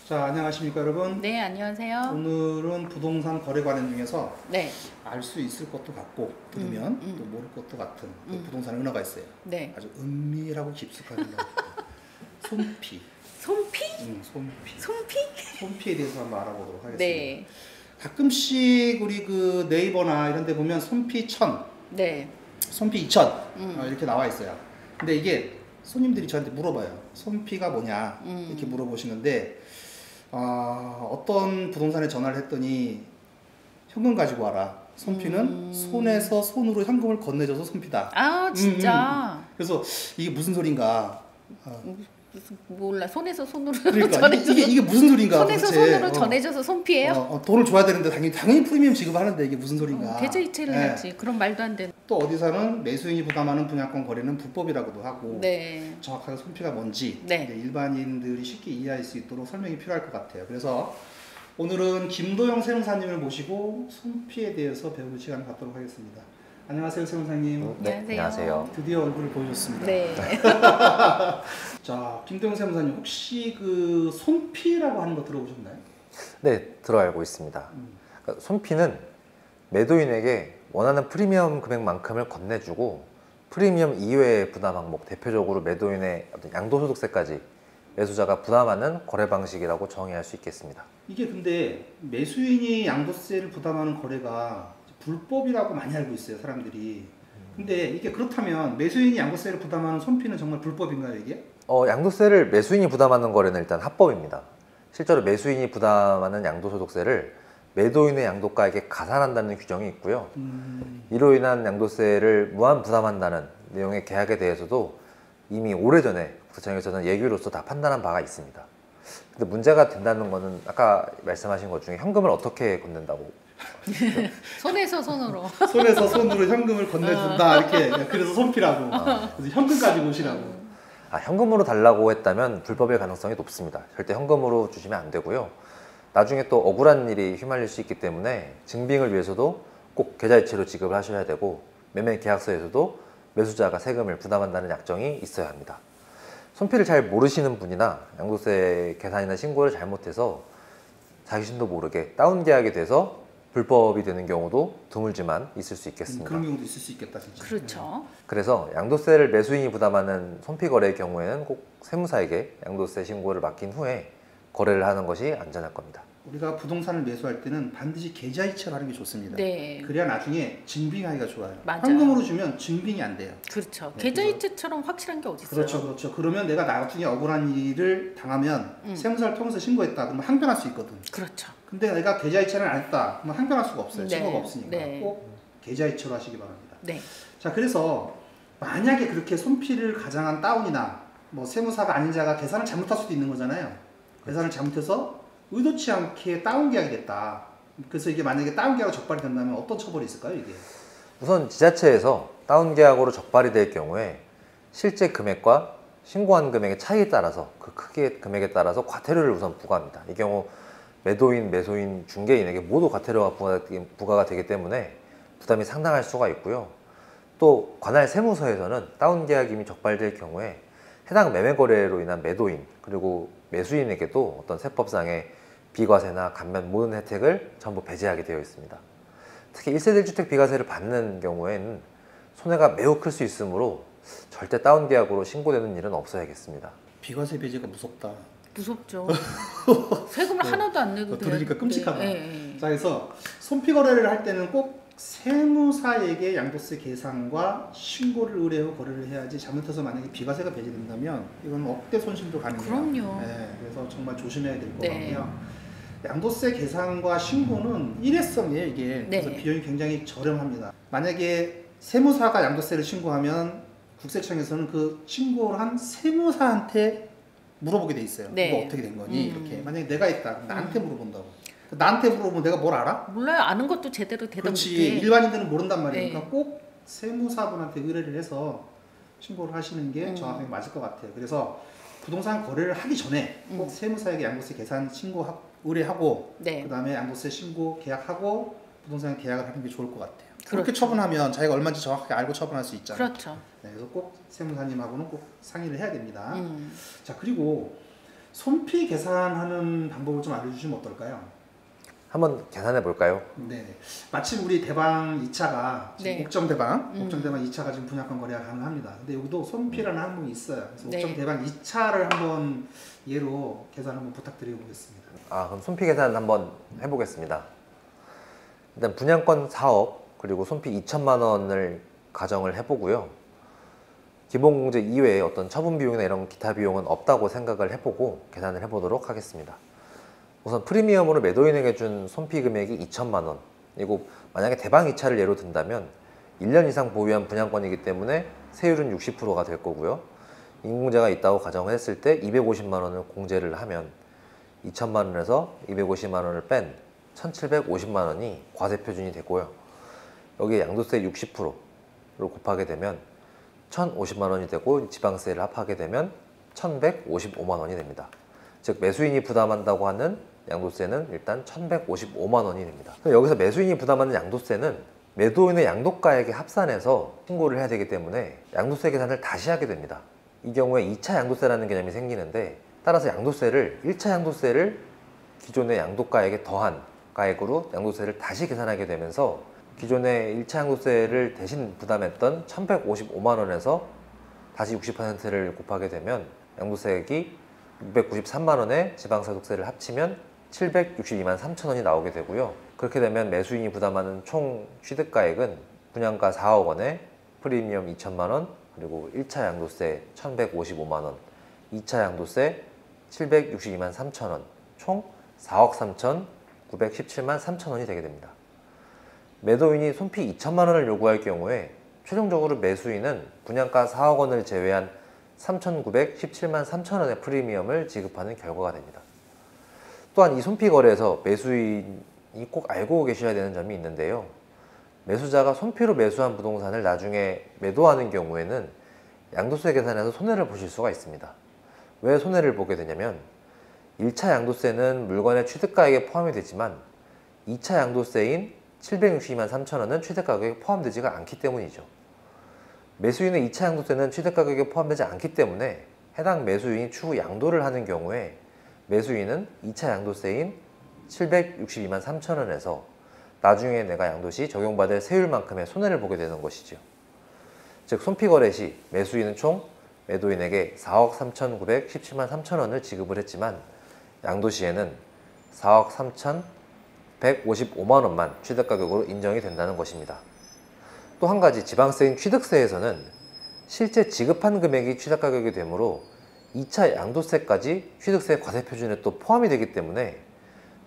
자, 안녕하십니까 여러분. 네, 안녕하세요. 오늘은 부동산 거래 관련 중에서 네. 알 수 있을 것도 같고 들으면 또 모를 것도 같은 또 부동산 은어가 있어요. 네. 아주 은밀하고 깊숙한 은어. 손피. 손피? 손피. 손피? 손피에 대해서 한번 알아보도록 하겠습니다. 네. 가끔씩 우리 그 네이버나 이런 데 보면 손피 1000, 네. 손피 2000 이렇게 나와 있어요. 근데 이게 손님들이 저한테 물어봐요. 손피가 뭐냐 이렇게 물어보시는데 어떤 부동산에 전화를 했더니 현금 가지고 와라. 손피는 손에서 손으로 현금을 건네줘서 손피다. 아, 진짜? 그래서 이게 무슨 소린가. 몰라. 손에서 손으로 그러니까 전해줘서. 이게 무슨 소린가. 손에서 도대체. 손으로 전해줘서 손피예요? 돈을 줘야 되는데 당연히 프리미엄 지급하는데 이게 무슨 소린가. 계좌이체를 하지. 그런 말도 안 되는. 또 어디서는 매수인이 부담하는 분양권 거래는 불법이라고도 하고. 네. 정확하게 손피가 뭔지 네. 일반인들이 쉽게 이해할 수 있도록 설명이 필요할 것 같아요. 그래서 오늘은 김도영 세무사님을 모시고 손피에 대해서 배우는 시간을 갖도록 하겠습니다. 안녕하세요, 세무사님. 네, 안녕하세요. 드디어 얼굴을 보여줬습니다. 네. 자, 김도영 세무사님 혹시 그 손피라고 하는 거 들어보셨나요? 네, 들어 알고 있습니다. 그러니까 손피는 매도인에게 원하는 프리미엄 금액만큼을 건네주고 프리미엄 이외의 부담 항목, 대표적으로 매도인의 어떤 양도소득세까지 매수자가 부담하는 거래 방식이라고 정의할 수 있겠습니다. 이게 근데 매수인이 양도세를 부담하는 거래가 불법이라고 많이 알고 있어요, 사람들이. 근데 이게 그렇다면 매수인이 양도세를 부담하는 손피는 정말 불법인가요, 이게? 양도세를 매수인이 부담하는 거래는 일단 합법입니다. 실제로 매수인이 부담하는 양도소득세를 매도인의 양도가에게 가산한다는 규정이 있고요. 이로 인한 양도세를 무한 부담한다는 내용의 계약에 대해서도 이미 오래전에 국세청에서는 예규로서 다 판단한 바가 있습니다. 근데 문제가 된다는 거는 아까 말씀하신 것 중에 현금을 어떻게 건넨다고? 손에서 손으로. 손에서 손으로 현금을 건네준다 이렇게. 그래서 손피라고. 그래서 현금 가지고 오시라고. 현금으로 달라고 했다면 불법일 가능성이 높습니다. 절대 현금으로 주시면 안 되고요. 나중에 또 억울한 일이 휘말릴 수 있기 때문에 증빙을 위해서도 꼭 계좌이체로 지급을 하셔야 되고 매매 계약서에서도 매수자가 세금을 부담한다는 약정이 있어야 합니다. 손피를 잘 모르시는 분이나 양도세 계산이나 신고를 잘못해서 자신도 모르게 다운 계약이 돼서 불법이 되는 경우도 드물지만 있을 수 있겠습니다. 그런 경우도 있을 수 있겠다, 진짜. 그렇죠. 그래서 양도세를 매수인이 부담하는 손피 거래의 경우에는 꼭 세무사에게 양도세 신고를 맡긴 후에 거래를 하는 것이 안전할 겁니다. 우리가 부동산을 매수할 때는 반드시 계좌이체를 하는 게 좋습니다. 네. 그래야 나중에 증빙하기가 좋아요. 맞아요. 현금으로 주면 증빙이 안 돼요. 그렇죠. 네, 계좌이체처럼 확실한 게 어디 있어요? 그렇죠. 그러면 내가 나중에 억울한 일을 당하면 세무사를 통해서 신고했다. 그러면 항변할 수 있거든. 그렇죠. 근데 내가 계좌이체를 안 했다. 그러면 항변할 수가 없어요. 네. 증거가 없으니까. 네. 꼭 계좌이체로 하시기 바랍니다. 네. 자, 그래서 만약에 그렇게 손피를 가장한 다운이나 뭐 세무사가 아닌 자가 계산을 잘못할 수도 있는 거잖아요. 계산을 잘못해서 의도치 않게 다운 계약이 됐다. 그래서 이게 만약에 다운 계약으로 적발이 된다면 어떤 처벌이 있을까요, 이게? 우선 지자체에서 다운 계약으로 적발이 될 경우에 실제 금액과 신고한 금액의 차이에 따라서 그 크기의 금액에 따라서 과태료를 우선 부과합니다. 이 경우 매도인, 매수인, 중개인에게 모두 과태료가 부과가 되기 때문에 부담이 상당할 수가 있고요. 또 관할 세무서에서는 다운 계약이 이미 적발될 경우에 해당 매매 거래로 인한 매도인 그리고 매수인에게도 어떤 세법상의 비과세나 감면 모든 혜택을 전부 배제하게 되어 있습니다. 특히 1세대 1주택 비과세를 받는 경우에는 손해가 매우 클 수 있으므로 절대 다운 계약으로 신고되는 일은 없어야겠습니다. 비과세 배제가 무섭다. 무섭죠. 세금을 하나도 안 내도 돼요. 들으니까 끔찍하다. 네. 자, 그래서 손피 거래를 할 때는 꼭 세무사에게 양도세 계산과 신고를 의뢰하고 거래를 해야지 잘못해서 만약에 비과세가 배제된다면 이건 억대 손실도 가능해요. 그럼요. 네, 그래서 정말 조심해야 될 것 네. 같고요. 양도세 계산과 신고는 일회성이에요, 이게. 그래서 네. 비용이 굉장히 저렴합니다. 만약에 세무사가 양도세를 신고하면 국세청에서는 그 신고를 한 세무사한테 물어보게 돼 있어요. 네. 이거 어떻게 된 거니? 이렇게. 만약에 내가 했다. 나한테 물어본다고. 나한테 물어보면 내가 뭘 알아? 몰라요. 아는 것도 제대로 대답 그렇지. 못해. 일반인들은 모른단 말이에요. 네. 그러니까 꼭 세무사분한테 의뢰를 해서 신고를 하시는 게 정확하게 맞을 것 같아요. 그래서 부동산 거래를 하기 전에 꼭 세무사에게 양도세 계산 신고 의뢰하고 네. 그다음에 양도세 신고 계약하고 부동산 계약을 하는 게 좋을 것 같아요. 그렇게 그렇죠. 처분하면 자기가 얼마인지 정확하게 알고 처분할 수 있잖아요. 그렇죠. 네, 그래서 꼭 세무사님하고는 꼭 상의를 해야 됩니다. 자, 그리고 손피 계산하는 방법을 좀 알려주시면 어떨까요? 한번 계산해 볼까요? 네. 마침 우리 대방 2차가 지금 네. 옥정 대방 2차가 지금 분양권 거래가 가능합니다. 근데 여기도 손피라는 항목이 있어요. 그래서 네. 옥정 대방 2차를 한번 예로 계산 한번 부탁드려 보겠습니다. 그럼 손피 계산 한번 해보겠습니다. 일단 분양권 4억 그리고 손피 2천만 원을 가정을 해보고요. 기본공제 이외에 어떤 처분 비용이나 이런 기타 비용은 없다고 생각을 해보고 계산을 해보도록 하겠습니다. 우선 프리미엄으로 매도인에게 준 손피 금액이 2천만 원. 그리고 만약에 대방 2차를 예로 든다면 1년 이상 보유한 분양권이기 때문에 세율은 60%가 될 거고요. 인공공제가 있다고 가정을 했을 때 250만 원을 공제를 하면 2천만 원에서 250만 원을 뺀 1,750만 원이 과세 표준이 되고요. 여기에 양도세 60%를 곱하게 되면 1,050만 원이 되고 지방세를 합하게 되면 1,155만 원이 됩니다. 즉 매수인이 부담한다고 하는 양도세는 일단 1,155만 원이 됩니다. 여기서 매수인이 부담하는 양도세는 매도인의 양도가액에 합산해서 신고를 해야 되기 때문에 양도세 계산을 다시 하게 됩니다. 이 경우에 2차 양도세라는 개념이 생기는데 따라서 양도세를 1차 양도세를 기존의 양도가액에 더한 가액으로 양도세를 다시 계산하게 되면서 기존의 1차 양도세를 대신 부담했던 1,155만 원에서 다시 60%를 곱하게 되면 양도세액이 693만 원에 지방소득세를 합치면 762만 3천 원이 나오게 되고요. 그렇게 되면 매수인이 부담하는 총 취득가액은 분양가 4억 원에 프리미엄 2천만 원, 그리고 1차 양도세 1,155만 원, 2차 양도세 762만 3천 원, 총 4억 3,917만 3천 원이 되게 됩니다. 매도인이 손피 2천만 원을 요구할 경우에 최종적으로 매수인은 분양가 4억 원을 제외한 3,917만 3천 원의 프리미엄을 지급하는 결과가 됩니다. 또한 이 손피 거래에서 매수인이 꼭 알고 계셔야 되는 점이 있는데요. 매수자가 손피로 매수한 부동산을 나중에 매도하는 경우에는 양도세 계산에서 손해를 보실 수가 있습니다. 왜 손해를 보게 되냐면 1차 양도세는 물건의 취득가액에 포함이 되지만 2차 양도세인 762만 3천 원은 취득가격에 포함되지가 않기 때문이죠. 매수인의 2차 양도세는 취득가격에 포함되지 않기 때문에 해당 매수인이 추후 양도를 하는 경우에 매수인은 2차 양도세인 762만 3천 원에서 나중에 내가 양도 시 적용받을 세율만큼의 손해를 보게 되는 것이죠. 즉 손피거래 시 매수인은 총 매도인에게 4억 3,917만 3천 원을 지급을 했지만 양도 시에는 4억 3,155만 원만 취득가격으로 인정이 된다는 것입니다. 또 한 가지 지방세인 취득세에서는 실제 지급한 금액이 취득가격이 되므로 2차 양도세까지 취득세 과세 표준에 또 포함이 되기 때문에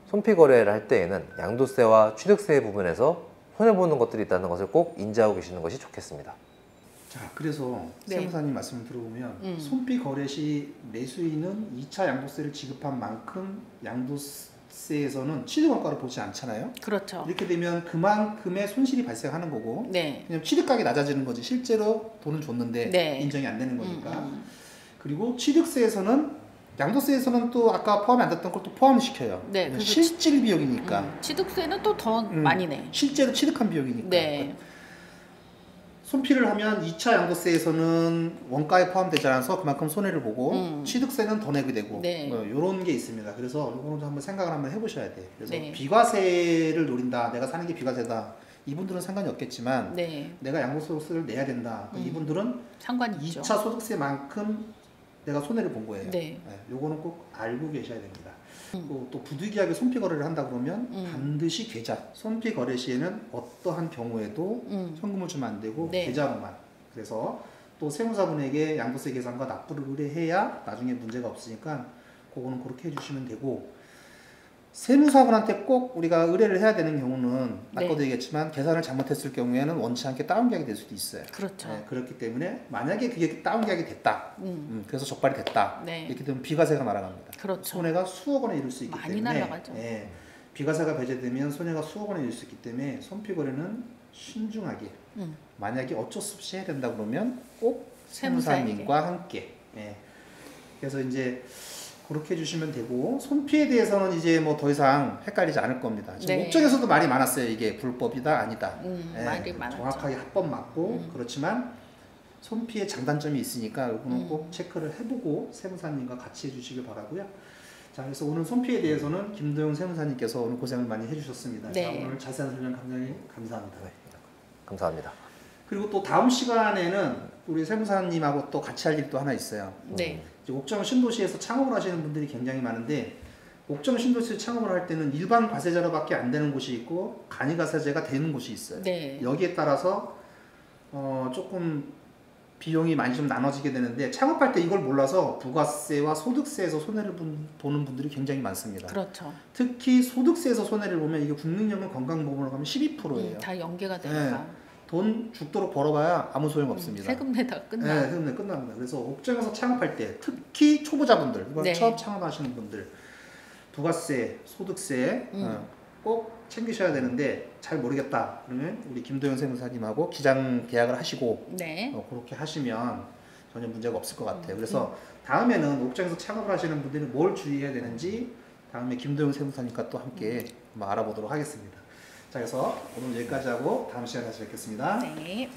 손피 거래를 할 때에는 양도세와 취득세 부분에서 손해보는 것들이 있다는 것을 꼭 인지하고 계시는 것이 좋겠습니다. 자, 그래서 네. 세무사님 말씀을 들어보면 손피 거래 시 매수인은 2차 양도세를 지급한 만큼 양도세에서는 취득원가를 보지 않잖아요. 그렇죠. 이렇게 되면 그만큼의 손실이 발생하는 거고 네. 그냥 취득가격이 낮아지는 거지 실제로 돈은 줬는데 네. 인정이 안 되는 거니까. 그리고 취득세에서는 양도세에서는 또 아까 포함이 안 됐던 걸 또 포함시켜요. 네, 그래서 실질 비용이니까. 취득세는 또 더 많이 내. 실제로 취득한 비용이니까. 네. 손피를 하면 2차 양도세에서는 원가에 포함되지 않아서 그만큼 손해를 보고 취득세는 더 내게 되고 네. 이런 게 있습니다. 그래서 이거는 한번 생각을 한번 해보셔야 돼요. 그래서 네. 비과세를 노린다. 내가 사는 게 비과세다. 이분들은 상관이 없겠지만 네. 내가 양도소득세를 내야 된다. 이분들은 상관이 있죠. 2차 소득세만큼 내가 손해를 본 거예요. 네. 요거는 꼭 알고 계셔야 됩니다. 또 부득이하게 손피 거래를 한다 그러면 반드시 계좌. 손피 거래 시에는 어떠한 경우에도 현금을 주면 안 되고 네. 계좌로만. 그래서 또 세무사분에게 양도세 계산과 납부를 의뢰해야 나중에 문제가 없으니까 그거는 그렇게 해주시면 되고, 세무사분한테 꼭 우리가 의뢰를 해야 되는 경우는 아까도 네. 얘기했지만 계산을 잘못했을 경우에는 원치 않게 다운계약이 될 수도 있어요. 그렇죠. 네, 그렇기 때문에 만약에 그게 다운계약이 됐다, 그래서 적발이 됐다, 네. 이렇게 되면 비과세가 날아갑니다. 그렇죠. 손해가 수억 원에 이를 수 있기 많이 때문에 날아가죠. 예, 비과세가 배제되면 손해가 수억 원에 이를 수 있기 때문에 손피거래는 신중하게 만약에 어쩔 수 없이 해야 된다 그러면 꼭 세무사님과 함께. 예. 그래서 이제 그렇게 해주시면 되고, 손피에 대해서는 이제 뭐 더 이상 헷갈리지 않을 겁니다. 지금 네. 목적에서도 말이 많았어요. 이게 불법이다 아니다. 예, 말이 많았죠. 정확하게 합법 맞고 그렇지만 손피해 장단점이 있으니까 이거는 꼭 체크를 해보고 세무사님과 같이 해주시길 바라고요. 자, 그래서 오늘 손피에 대해서는 김도영 세무사님께서 오늘 고생을 많이 해주셨습니다. 네. 자, 오늘 자세한 설명 굉장히 감사합니다. 네, 감사합니다. 그리고 또 다음 시간에는 우리 세무사님하고 또 같이 할 일이 또 하나 있어요. 네. 이제 옥정 신도시에서 창업을 하시는 분들이 굉장히 많은데 옥정 신도시 창업을 할 때는 일반 과세자료밖에 안 되는 곳이 있고 간이과세제가 되는 곳이 있어요. 네. 여기에 따라서 조금 비용이 많이 좀 나눠지게 되는데 창업할 때 이걸 몰라서 부가세와 소득세에서 손해를 보는 분들이 굉장히 많습니다. 그렇죠. 특히 소득세에서 손해를 보면 이게 국민연금 건강보험으로 가면 12%예요. 다 연계가 되니까. 돈 죽도록 벌어봐야 아무 소용 없습니다. 세금 내다 끝나. 네, 세금 내 끝납니다. 그래서 옥정에서 창업할 때 특히 초보자분들, 이번 네. 처음 창업하시는 분들 부가세, 소득세 꼭 챙기셔야 되는데 잘 모르겠다 그러면 우리 김도영 세무사님하고 기장 계약을 하시고 네. 그렇게 하시면 전혀 문제가 없을 것 같아요. 그래서 다음에는 옥정에서 창업을 하시는 분들이 뭘 주의해야 되는지 다음에 김도영 세무사님과 또 함께 한번 알아보도록 하겠습니다. 자, 그래서 오늘 여기까지 하고 다음 시간에 다시 뵙겠습니다. 네.